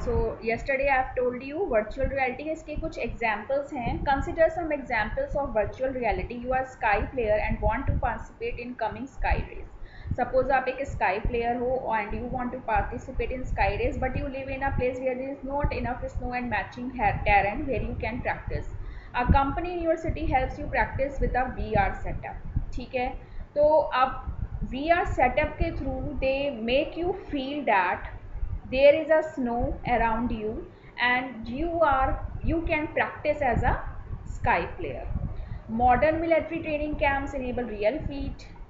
So yesterday I have told you virtual reality है, इसके कुछ examples हैं. Consider some examples of virtual reality. You are sky player and want to participate in coming sky race. Suppose आप एक sky player हो and you want to participate in sky race, but you live in a place where there is not enough snow and matching terrain where you can practice. A company in your city helps you practice with a VR setup. ठीक है, तो अब VR setup के through they make you feel that there is a snow around you and you can practice as a sky player. Modern military training camps enable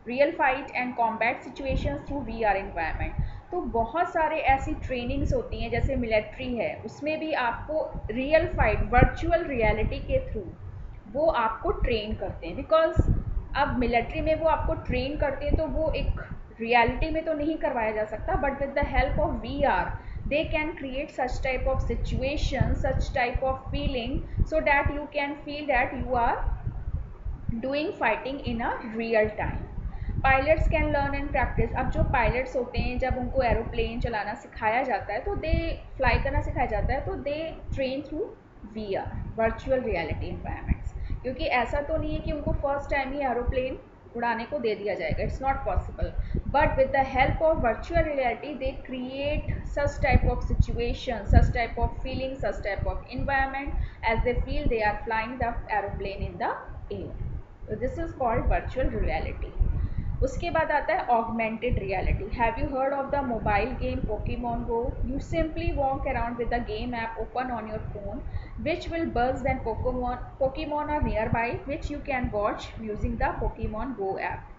real fight and combat situations through VR environment. तो बहुत सारे ऐसी trainings होती हैं, जैसे military है उसमें भी आपको रियल फाइट वर्चुअल रियलिटी के थ्रू वो आपको ट्रेन करते हैं. बिकॉज अब मिलिट्री में वो आपको ट्रेन करते हैं तो वो एक रियलिटी में तो नहीं करवाया जा सकता, but with the help of VR they can create such type of situation, such type of feeling, so that you can feel that you are doing fighting in a real time. Pilots can learn and practice. अब जो pilots होते हैं जब उनको aeroplane चलाना सिखाया जाता है तो दे फ्लाई करना सिखाया जाता है तो they train through VR virtual reality environments. क्योंकि ऐसा तो नहीं है कि उनको फर्स्ट टाइम ही एरोप्लेन उड़ाने को दे दिया जाएगा. It's not possible. But with the help of virtual reality they create such type of situation, such type of feeling, such type of environment as they feel they are flying the aeroplane in the air. So this is called virtual reality. उसके बाद आता है augmented reality. Have you heard of the mobile game Pokemon Go? You simply walk around with the game app open on your phone, which will buzz when Pokemon are nearby, which you can watch using the Pokemon Go app.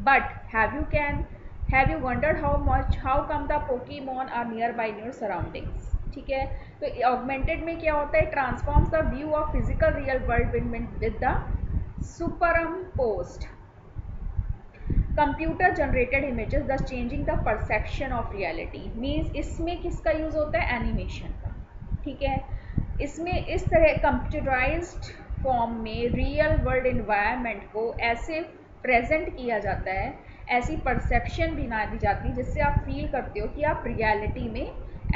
But have you wondered how come the Pokemon are nearby in your surroundings? ठीक है, तो augmented में क्या होता है? Transforms the view of physical real world with the superimposed computer generated images, thus changing the perception of reality. Means इसमें किसका use होता है? एनिमेशन का. ठीक है, इसमें इस तरह कंप्यूटराइज्ड फॉर्म में रियल वर्ल्ड इन्वायरमेंट को ऐसे प्रेजेंट किया जाता है, ऐसी परसेप्शन बना दी जाती है जिससे आप फील करते हो कि आप रियलिटी में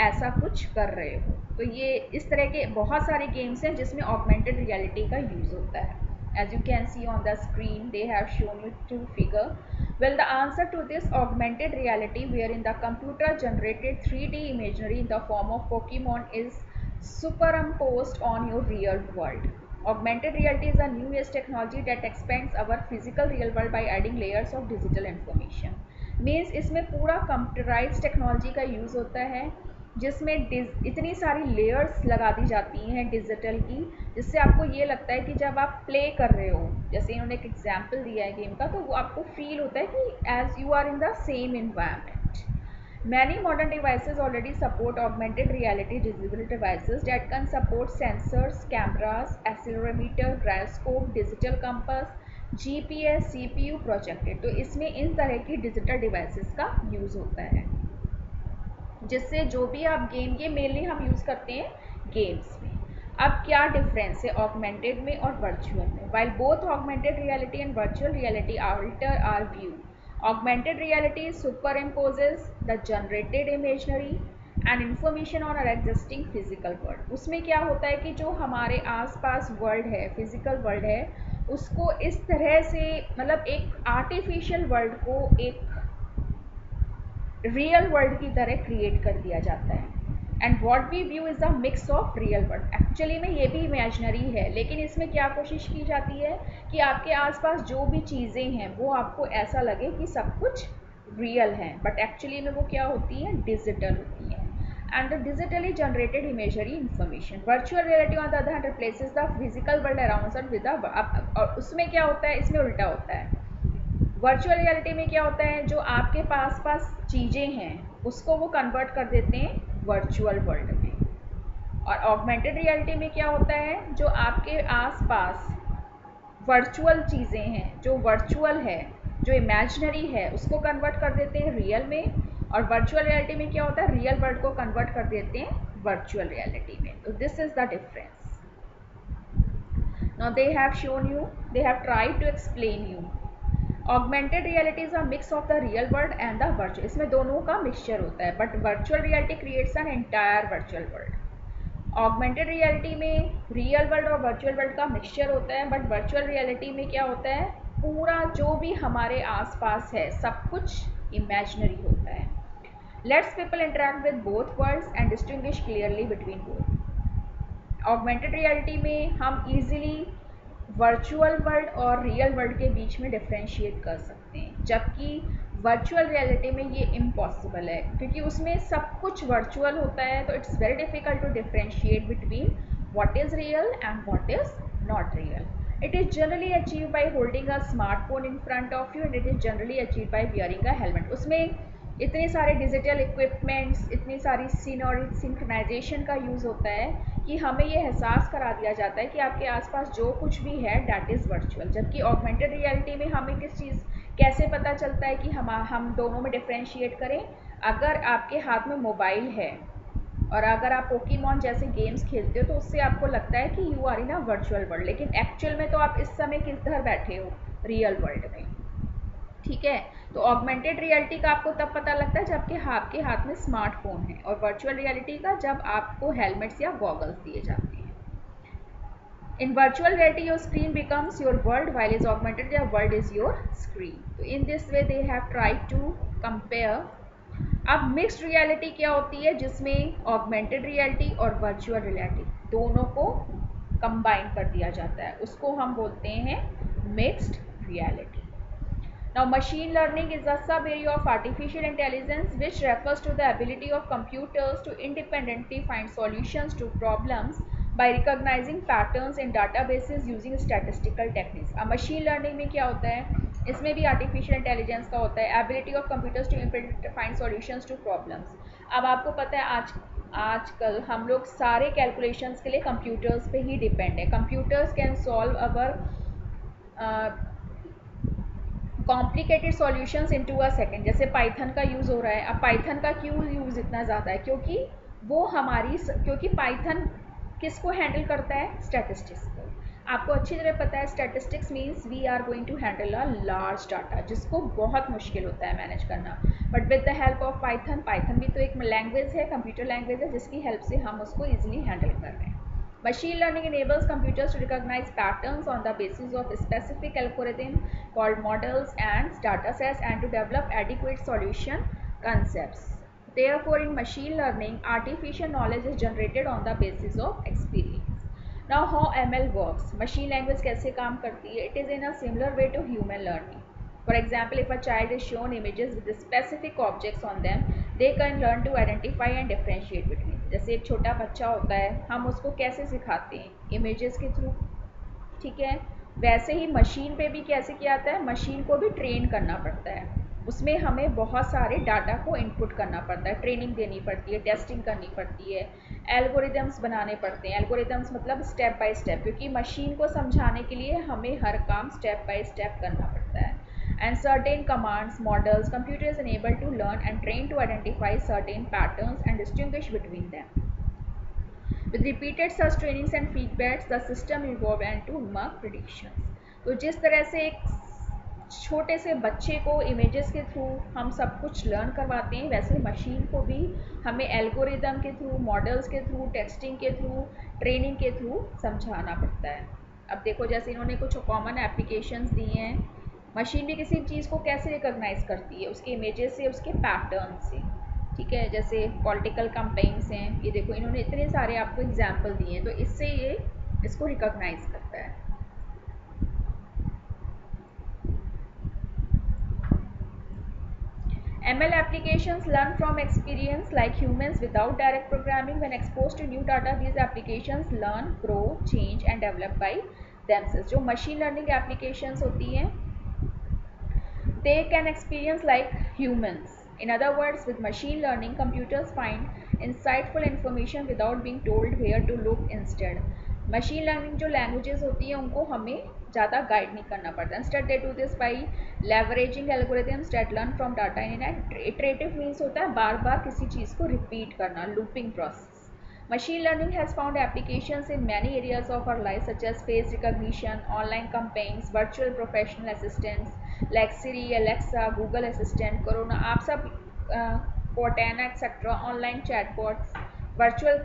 ऐसा कुछ कर रहे हो. तो ये इस तरह के बहुत सारे गेम्स हैं जिसमें ऑगमेंटेड रियलिटी का यूज होता है. As you can see on the screen, they have shown you two figure. Well, the answer to this augmented reality, wherein the computer generated 3D imagery in the form of Pokemon is superimposed on your real world. Augmented reality is a new age technology that expands our physical real world by adding layers of digital information. Means इसमें पूरा computerized technology का use होता है जिसमें इतनी सारी layers लगा दी जाती हैं डिजिटल की, जिससे आपको ये लगता है कि जब आप प्ले कर रहे हो, जैसे इन्होंने एक एग्जांपल दिया है गेम का, तो वो आपको फील होता है कि as you are in the same environment. Many modern devices already support augmented reality digital devices that can support sensors, cameras, accelerometer, gyroscope, digital compass, GPS, CPU, projector. तो इसमें इन तरह की डिजिटल डिवाइसेस का use होता है, जिससे जो भी आप गेम, ये मेनली हम यूज़ करते हैं गेम्स में. अब क्या डिफरेंस है ऑगमेंटेड में और वर्चुअल में? While both augmented reality and virtual reality alter our view, augmented reality superimposes the generated imaginary and information on our existing physical world. उसमें क्या होता है कि जो हमारे आसपास वर्ल्ड है, फिजिकल वर्ल्ड है, उसको इस तरह से, मतलब एक आर्टिफिशियल वर्ल्ड को एक रियल वर्ल्ड की तरह क्रिएट कर दिया जाता है. And what we view is a mix of real world. Actually में ये भी इमेजनरी है, लेकिन इसमें क्या कोशिश की जाती है कि आपके आसपास जो भी चीज़ें हैं वो आपको ऐसा लगे कि सब कुछ रियल है, बट एक्चुअली में वो क्या होती हैं? डिजिटल होती हैं. And the digitally generated imagery information. Virtual reality on the other hand replaces the physical world around us with और उसमें क्या होता है? इसमें उल्टा होता है. वर्चुअल रियलिटी में क्या होता है? जो आपके पास चीज़ें हैं उसको वो कन्वर्ट कर देते हैं वर्चुअल वर्ल्ड में. और ऑगमेंटेड रियलिटी में क्या होता है? जो आपके आसपास वर्चुअल चीज़ें हैं, जो वर्चुअल है, जो इमेजिनरी है, उसको कन्वर्ट कर देते हैं रियल में. और वर्चुअल रियलिटी में क्या होता है? रियल वर्ल्ड को कन्वर्ट कर देते हैं वर्चुअल रियलिटी में. तो this is the difference. Now they have shown you, they have tried to explain you. Augmented reality is a mix of the real world and the virtual, इसमें दोनों का mixture होता है, but virtual reality creates an entire virtual world. Augmented reality में real world और virtual world का mixture होता है, बट वर्चुअल रियलिटी में क्या होता है, पूरा जो भी हमारे आसपास है सब कुछ इमेजिनरी होता है। Let's people interact with both worlds and distinguish clearly between both. Augmented reality में हम इजीली वर्चुअल वर्ल्ड और रियल वर्ल्ड के बीच में डिफ्रेंशिएट कर सकते हैं, जबकि वर्चुअल रियलिटी में ये इम्पॉसिबल है, क्योंकि उसमें सब कुछ वर्चुअल होता है, तो it's very difficult to differentiate between what is real and what is not real. It is generally achieved by holding a smartphone in front of you, and it is generally achieved by wearing a helmet. उसमें इतने सारे digital equipments, इतनी सारी scene और synchronisation का use होता है कि हमें ये एहसास करा दिया जाता है कि आपके आसपास जो कुछ भी है डैट इज़ वर्चुअल। जबकि ऑगमेंटेड रियलिटी में हमें किस चीज़ कैसे पता चलता है कि हम दोनों में डिफ्रेंशिएट करें। अगर आपके हाथ में मोबाइल है और अगर आप पोकेमॉन जैसे गेम्स खेलते हो तो उससे आपको लगता है कि you are in a virtual world, लेकिन एक्चुअल में तो आप इस समय किधर बैठे हो, रियल वर्ल्ड में। ठीक है, तो ऑगमेंटेड रियलिटी का आपको तब पता लगता है जब आपके हाथ में स्मार्टफोन है, और वर्चुअल रियलिटी का जब आपको हेलमेट्स या गॉगल्स दिए जाते हैं। In virtual reality, your screen becomes your world, while is augmented, your world is your screen. So in this way, they have tried to compare. अब मिक्स्ड रियलिटी क्या होती है, जिसमें ऑगमेंटेड रियलिटी और वर्चुअल रियलिटी दोनों को combine कर दिया जाता है, उसको हम बोलते हैं mixed reality. Now, machine learning is a sub-area of artificial intelligence which refers to the ability of computers to independently find solutions to problems by recognizing patterns in databases using statistical techniques. अब machine learning में क्या होता है, इसमें भी artificial intelligence का होता है, ability of computers to find solutions to problems. अब आपको पता है आजकल हम लोग सारे कैलकुलेशंस के लिए कंप्यूटर्स पे ही डिपेंड है। Computers can solve our complicated solutions into a second. जैसे पाइथन का यूज़ हो रहा है, अब पाइथन का क्यों यूज़ इतना ज़्यादा है, क्योंकि पाइथन किसको हैंडल करता है, स्टैटिस्टिक्स को। आपको अच्छी तरह पता है statistics means we are going to handle a large data, जिसको बहुत मुश्किल होता है मैनेज करना, but with the help of Python, Python भी तो एक लैंग्वेज है, कंप्यूटर लैंग्वेज है, जिसकी हेल्प से हम उसको ईजिली हैंडल कर रहे हैं। Machine learning enables computers to recognize patterns on the basis of specific algorithm called models and datasets, and to develop adequate solution concepts. Therefore, in machine learning, artificial knowledge is generated on the basis of experience. Now, how ML works? Machine language कैसे काम करती है? It is in a similar way to human learning. For example, if a child is shown images with specific objects on them, they can learn to identify and differentiate between. जैसे एक छोटा बच्चा होता है, हम उसको कैसे सिखाते हैं, इमेजेस के थ्रू। ठीक है, वैसे ही मशीन पे भी कैसे किया जाता है, मशीन को भी ट्रेन करना पड़ता है, उसमें हमें बहुत सारे डाटा को इनपुट करना पड़ता है, ट्रेनिंग देनी पड़ती है, टेस्टिंग करनी पड़ती है, एल्गोरिदम्स बनाने पड़ते हैं। एल्गोरिदम्स मतलब स्टेप बाय स्टेप, क्योंकि मशीन को समझाने के लिए हमें हर काम स्टेप बाय स्टेप करना पड़ता है। And certain commands, models, computer is enabled to learn and train to identify certain patterns and distinguish between them. With repeated such trainings and feedbacks, the system evolve and to mark predictions. तो जिस तरह से एक छोटे से बच्चे को images के थ्रू हम सब कुछ लर्न करवाते हैं, वैसे मशीन को भी हमें एल्गोरिदम के थ्रू, मॉडल्स के थ्रू, टेक्सटिंग के थ्रू, ट्रेनिंग के थ्रू समझाना पड़ता है। अब देखो, जैसे इन्होंने कुछ कॉमन एप्लीकेशंस दिए हैं, मशीन भी किसी चीज़ को कैसे रिकॉग्नाइज करती है, उसके इमेजेस से, उसके पैटर्न से। ठीक है, जैसे पॉलिटिकल कैंपेन्स हैं, ये देखो इन्होंने इतने सारे आपको एग्जाम्पल दिए हैं, तो इससे ये इसको रिकॉग्नाइज करता है। ML applications learn from experience like humans without direct programming. When exposed to new data, these applications learn, grow, change and develop by themselves. जो machine learning applications होती हैं, they can experience like humans. In other words, with machine learning, computers find insightful information without being told where to look instead. Machine learning जो languages होती हैं उनको हमें ज़्यादा guide नहीं करना पड़ता। Instead they do this by leveraging algorithms that learn from data in an iterative means होता है बार बार किसी चीज़ को रिपीट करना, looping process. Machine learning has found applications in many areas of our life, such as face recognition, online campaigns, virtual professional assistants like Siri, Alexa, Google Assistant, Corona, आप सब Cortana, etc., online chatbots, virtual